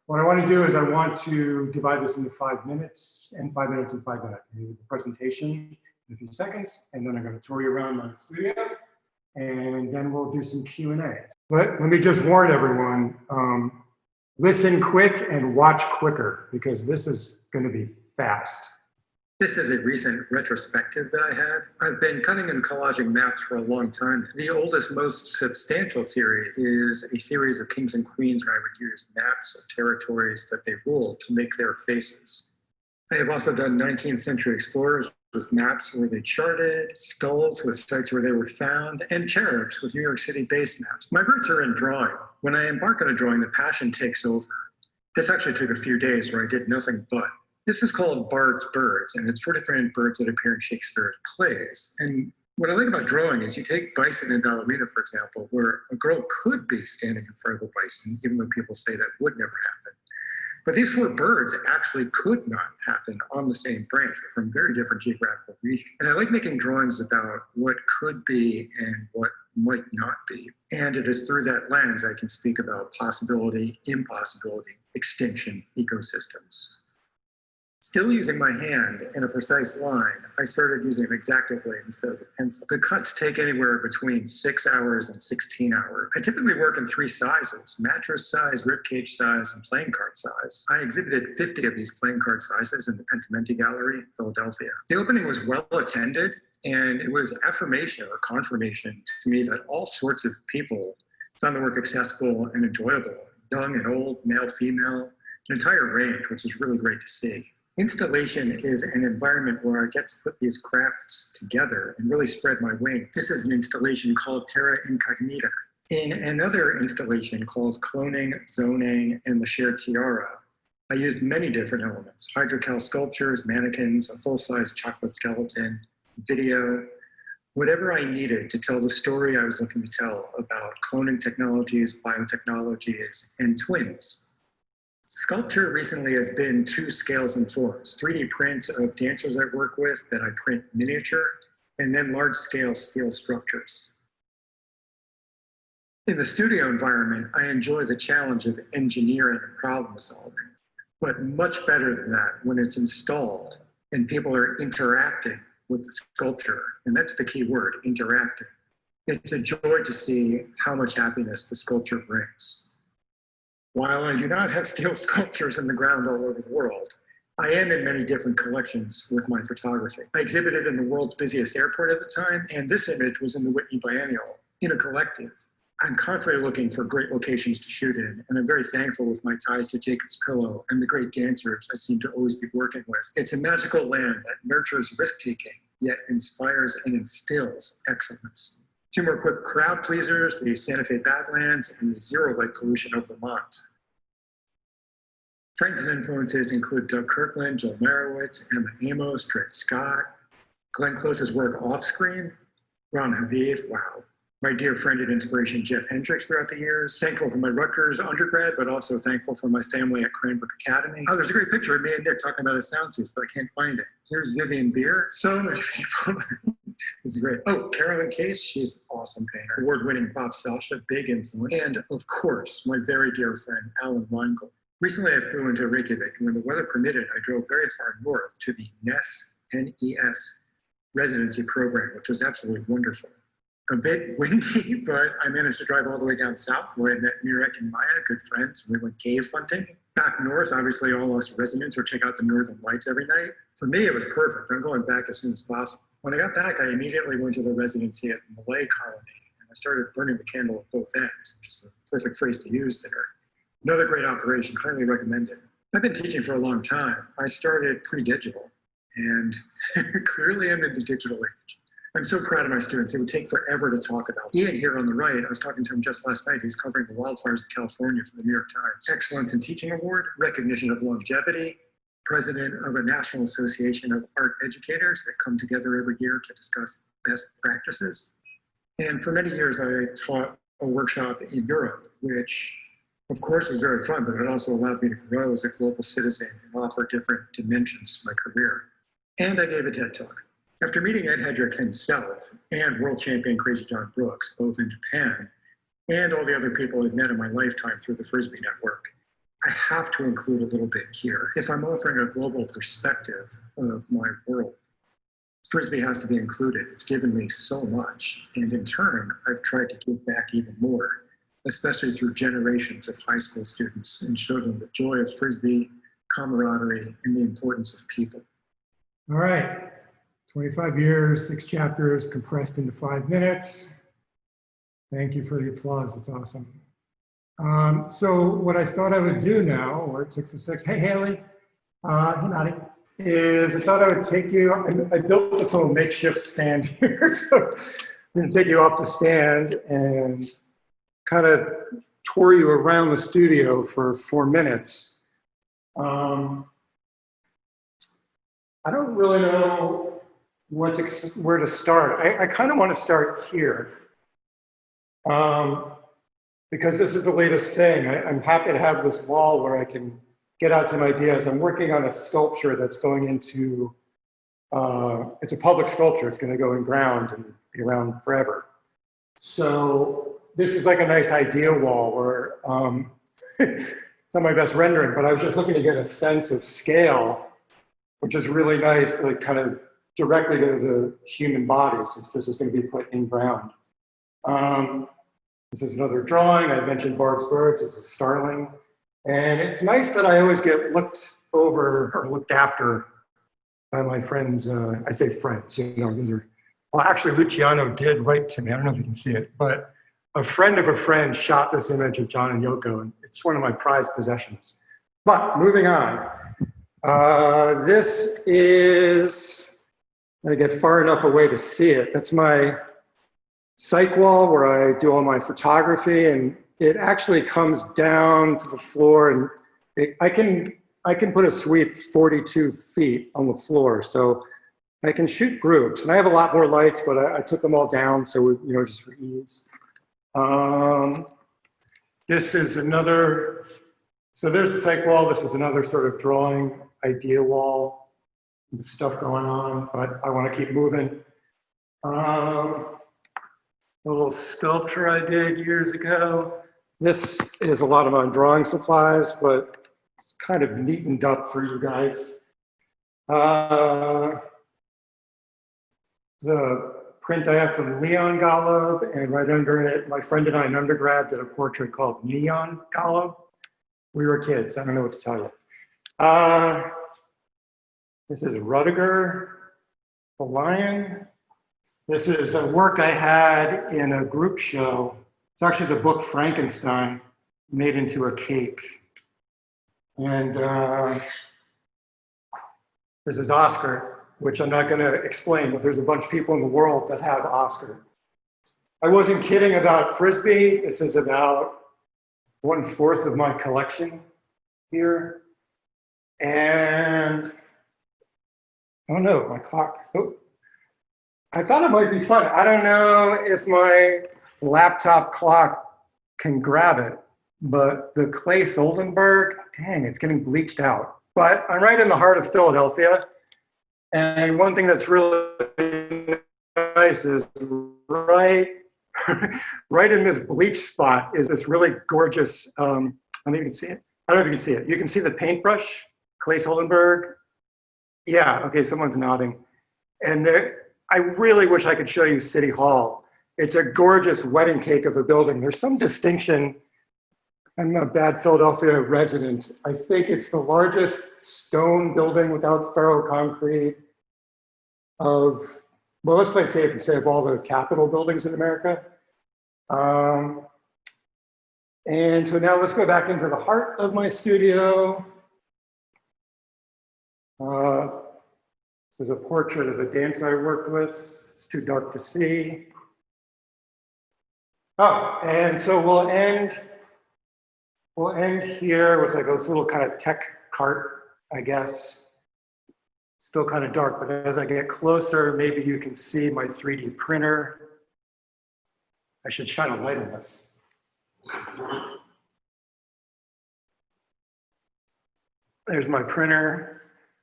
What I want to do is I want to divide this into 5 minutes and 5 minutes and 5 minutes. I do the presentation in a few seconds, and then I'm going to tour you around my studio, and then we'll do some Q&A. But let me just warn everyone, listen quick and watch quicker, because this is going to be fast. This is a recent retrospective that I had. I've been cutting and collaging maps for a long time. The oldest, most substantial series is a series of kings and queens where I would use maps of territories that they ruled to make their faces. I have also done 19th century explorers with maps where they charted, skulls with sites where they were found, and cherubs with New York City-based maps. My roots are in drawing. When I embark on a drawing, the passion takes over. This actually took a few days where I did nothing but. This is called Bard's Birds, and it's for different birds that appear in Shakespeare plays. And what I like about drawing is you take bison and ballerina, for example, where a girl could be standing in front of a bison, even though people say that would never happen. But these 4 birds actually could not happen on the same branch. They're from very different geographical regions. And I like making drawings about what could be and what might not be. And it is through that lens I can speak about possibility, impossibility, extinction, ecosystems. Still using my hand in a precise line, I started using an X-Acto blade instead of a pencil. The cuts take anywhere between 6 hours and 16 hours. I typically work in 3 sizes: mattress size, ribcage size, and playing card size. I exhibited 50 of these playing card sizes in the Pentimenti Gallery in Philadelphia. The opening was well attended, and it was affirmation or confirmation to me that all sorts of people found the work accessible and enjoyable. Young and old, male, female, an entire range, which is really great to see. Installation is an environment where I get to put these crafts together and really spread my wings. This is an installation called Terra Incognita. In another installation called Cloning, Zoning, and the Shared Tiara, I used many different elements: hydrocal sculptures, mannequins, a full-size chocolate skeleton, video, whatever I needed to tell the story I was looking to tell about cloning technologies, biotechnologies, and twins. Sculpture recently has been 2 scales and forms: 3D prints of dancers I work with that I print miniature, and then large-scale steel structures. In the studio environment, I enjoy the challenge of engineering and problem solving, but much better than that when it's installed and people are interacting with the sculpture, and that's the key word, interacting. It's a joy to see how much happiness the sculpture brings. While I do not have steel sculptures in the ground all over the world, I am in many different collections with my photography. I exhibited in the world's busiest airport at the time, and this image was in the Whitney Biennial in a collective. I'm constantly looking for great locations to shoot in, and I'm very thankful with my ties to Jacob's Pillow and the great dancers I seem to always be working with. It's a magical land that nurtures risk-taking, yet inspires and instills excellence. 2 more quick crowd pleasers: the Santa Fe Badlands and the Zero Light Pollution of Vermont. Friends and influences include Doug Kirkland, Joel Marowitz, Emma Amos, Dred Scott, Glenn Close's work off-screen, Ron Haviv, wow. My dear friend and inspiration, Jeff Hendricks, throughout the years. Thankful for my Rutgers undergrad, but also thankful for my family at Cranbrook Academy. Oh, there's a great picture of me and Nick talking about his sound suits, but I can't find it. Here's Vivian Beer. So many people. This is great. Oh, Carolyn Case, she's an awesome painter. Award-winning Bob Sasha, big influence. And of course, my very dear friend, Alan Weingold. Recently, I flew into Reykjavik, and when the weather permitted, I drove very far north to the NES residency program, which was absolutely wonderful. A bit windy, but I managed to drive all the way down south where I met Mirek and Maya, good friends. We went cave hunting. Back north, obviously all us residents would check out the Northern Lights every night. For me, it was perfect. I'm going back as soon as possible. When I got back, I immediately went to the residency at the Malay Colony, and I started burning the candle at both ends, which is the perfect phrase to use there. Another great operation, highly recommended. I've been teaching for a long time. I started pre-digital, and clearly I'm in the digital age. I'm so proud of my students. It would take forever to talk about. Ian here on the right, I was talking to him just last night. He's covering the wildfires in California for the New York Times. Excellence in Teaching Award, recognition of longevity, president of a National Association of Art Educators that come together every year to discuss best practices. And for many years, I taught a workshop in Europe, which of course was very fun, but it also allowed me to grow as a global citizen and offer different dimensions to my career. And I gave a TED Talk. After meeting Ed Hedrick himself and world champion Crazy John Brooks, both in Japan, and all the other people I've met in my lifetime through the Frisbee Network, I have to include a little bit here. If I'm offering a global perspective of my world, Frisbee has to be included. It's given me so much. And in turn, I've tried to give back even more, especially through generations of high school students, and show them the joy of Frisbee, camaraderie, and the importance of people. All right, 25 years, 6 chapters compressed into 5 minutes. Thank you for the applause, it's awesome. So what I thought I would do now, we're at 6:06, hey Haley, hey Nadi, is I thought I would take you, I built this little makeshift stand here, so I'm gonna take you off the stand and kind of tour you around the studio for 4 minutes. I don't really know where to start. I kind of want to start here because this is the latest thing. I'm happy to have this wall where I can get out some ideas. I'm working on a sculpture that's going into, it's a public sculpture. It's going to go in ground and be around forever. So this is like a nice idea wall where it's not my best rendering, but I was just looking to get a sense of scale, which is really nice, like kind of directly to the human body, since this is going to be put in ground. This is another drawing. I mentioned Bard's birds. This is starling. And it's nice that I always get looked over or looked after by my friends. I say friends, you know, these are, well, actually Luciano did write to me. I don't know if you can see it, but a friend of a friend shot this image of John and Yoko, and it's one of my prized possessions. But moving on. This is, I get far enough away to see it. That's my psych wall where I do all my photography, and it actually comes down to the floor, and I can put a sweep 42 feet on the floor, so I can shoot groups. And I have a lot more lights, but I took them all down, so you know, just for ease. This is another. So there's the psych wall. This is another sort of drawing idea wall with stuff going on, but I want to keep moving. A little sculpture I did years ago. This is a lot of my drawing supplies, but it's kind of neatened up for you guys. The print I have from Leon Golub, and right under it, my friend and I in undergrad did a portrait called Neon Golub. We were kids, I don't know what to tell you. This is Rudiger, the lion. This is a work I had in a group show. It's actually the book Frankenstein made into a cake. And this is Oscar, which I'm not gonna explain, but there's a bunch of people in the world that have Oscar. I wasn't kidding about Frisbee. This is about 1/4 of my collection here. And, oh no, my clock. Oh. I thought it might be fun. I don't know if my laptop clock can grab it, but the Clay Oldenburg, dang, it's getting bleached out. But I'm right in the heart of Philadelphia. And one thing that's really nice is right in this bleach spot is this really gorgeous, I don't know if you can see it. I don't know if you can see it. You can see the paintbrush, Clay Oldenburg. Yeah, okay, someone's nodding. And I really wish I could show you City Hall. It's a gorgeous wedding cake of a building. There's some distinction. I'm a bad Philadelphia resident. I think it's the largest stone building without ferroconcrete of, well, let's play it safe and say of all the Capitol buildings in America. And so now let's go back into the heart of my studio. This is a portrait of a dancer I worked with. It's too dark to see. Oh, and so we'll end here with like this little kind of tech cart, I guess. Still kind of dark, but as I get closer, maybe you can see my 3D printer. I should shine a light on this. There's my printer.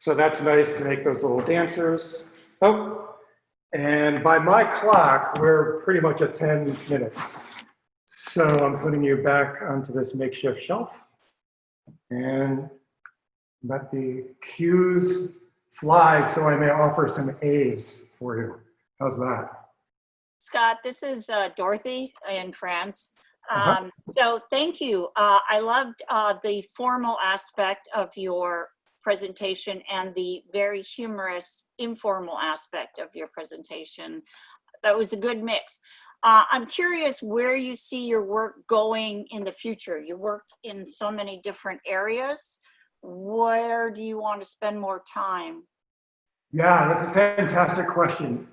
So that's nice to make those little dancers. Oh, and by my clock, we're pretty much at 10 minutes. So I'm putting you back onto this makeshift shelf. and let the cues fly so I may offer some A's for you. How's that? Scott, this is Dorothy in France. Uh-huh. So thank you. I loved the formal aspect of your presentation and the very humorous, informal aspect of your presentation. That was a good mix. I'm curious where you see your work going in the future. You work in so many different areas. Where do you want to spend more time? Yeah, that's a fantastic question.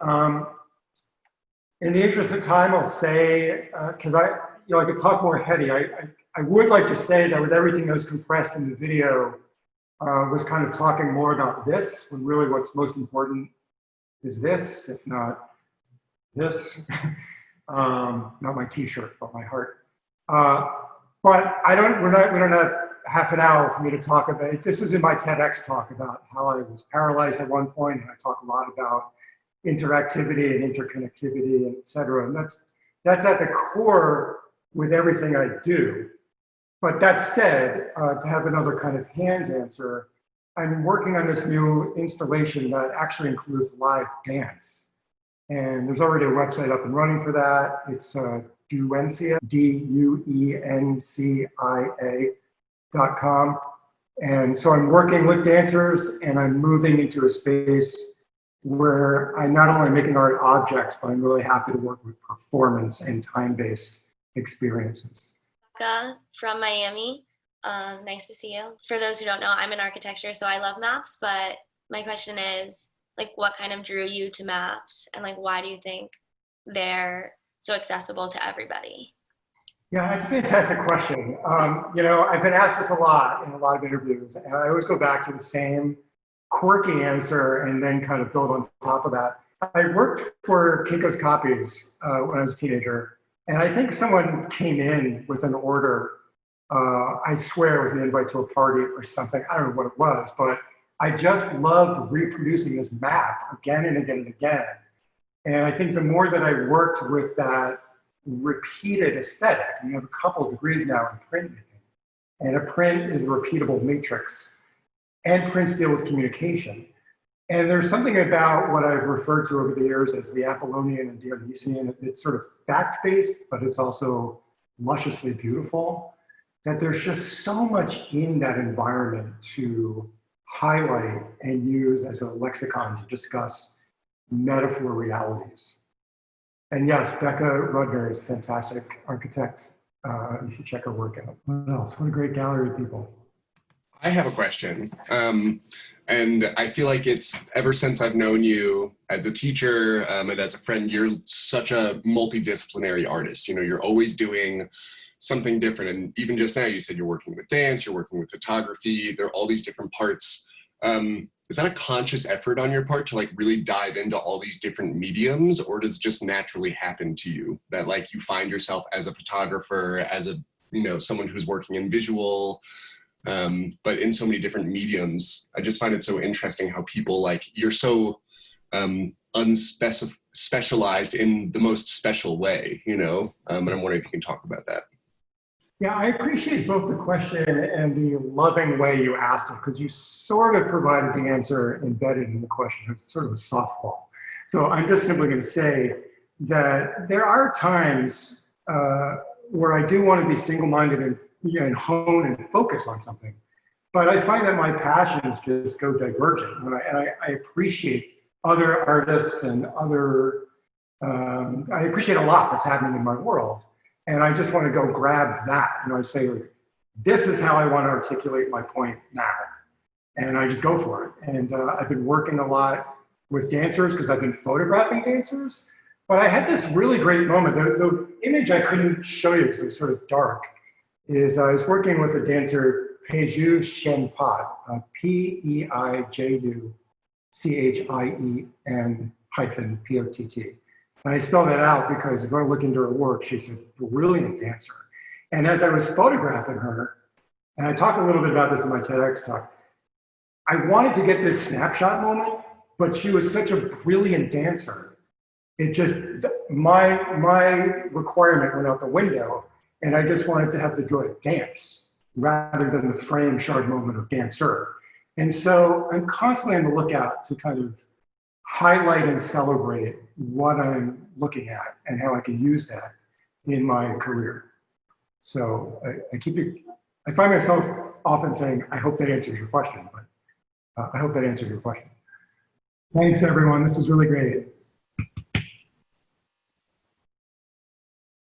In the interest of time, I'll say, because I could talk more heady. I would like to say that with everything that was compressed in the video, was kind of talking more about this, when really what's most important is this, if not this. Not my T-shirt, but my heart. But we don't have half an hour for me to talk about it. This is in my TEDx talk about how I was paralyzed at one point, and I talk a lot about interactivity and interconnectivity, and et cetera. And that's at the core with everything I do. But that said, to have another kind of hands answer, I'm working on this new installation that actually includes live dance. And there's already a website up and running for that. It's Duencia, DUENCIA.com. And so I'm working with dancers, and I'm moving into a space where I'm not only making art objects, but I'm really happy to work with performance and time-based experiences. From Miami. Nice to see you. For those who don't know, I'm in architecture, so I love maps, but my question is, like, what kind of drew you to maps, and like, why do you think they're so accessible to everybody? Yeah, it's a fantastic question. I've been asked this a lot in a lot of interviews, and I always go back to the same quirky answer and then kind of build on top of that. I worked for Kinko's Copies when I was a teenager, and I think someone came in with an order. I swear it was an invite to a party or something. I don't know what it was, but I just loved reproducing this map again and again and again. And I think the more that I worked with that repeated aesthetic, and you have a couple of degrees now in printmaking, and a print is a repeatable matrix, and prints deal with communication. And there's something about what I've referred to over the years as the Apollonian and Dionysian. It's sort of fact-based, but it's also lusciously beautiful, that there's just so much in that environment to highlight and use as a lexicon to discuss metaphor realities. And yes, Becca Rudner is a fantastic architect. You should check her work out. What else? What a great gallery of people. I have a question. And I feel like it's ever since I've known you as a teacher and as a friend, you're such a multidisciplinary artist. You know, you're always doing something different. And even just now, you said you're working with dance, you're working with photography, there are all these different parts. Is that a conscious effort on your part to like really dive into all these different mediums, or does it just naturally happen to you that like you find yourself as a photographer, as a, someone who's working in visual, but in so many different mediums? I just find it so interesting how people you're so unspecialized in the most special way, and I'm wondering if you can talk about that. Yeah, I appreciate both the question and the loving way you asked it, because you sort of provided the answer embedded in the question. It's sort of a softball. So I'm just simply going to say that there are times where I do want to be single-minded and hone and focus on something. But I find that my passions just go divergent. And I appreciate other artists and I appreciate a lot that's happening in my world. And I just want to go grab that. I say, this is how I want to articulate my point now. And I just go for it. And I've been working a lot with dancers because I've been photographing dancers. But I had this really great moment. The image I couldn't show you because it was sort of dark is I was working with a dancer, Peiju Shenpat, P-E-I-J-U-C-H-I-E-N-P-O-T-T. And I spell that out because if I look into her work, she's a brilliant dancer. And as I was photographing her, and I talk a little bit about this in my TEDx talk, I wanted to get this snapshot moment, but she was such a brilliant dancer. It just, my requirement went out the window, and I just wanted to have the joy of dance. rather than the frame shard moment of dancer. And so I'm constantly on the lookout to kind of highlight and celebrate what I'm looking at and how I can use that in my career. So I find myself often saying, I hope that answers your question, but I hope that answered your question. Thanks everyone, this was really great.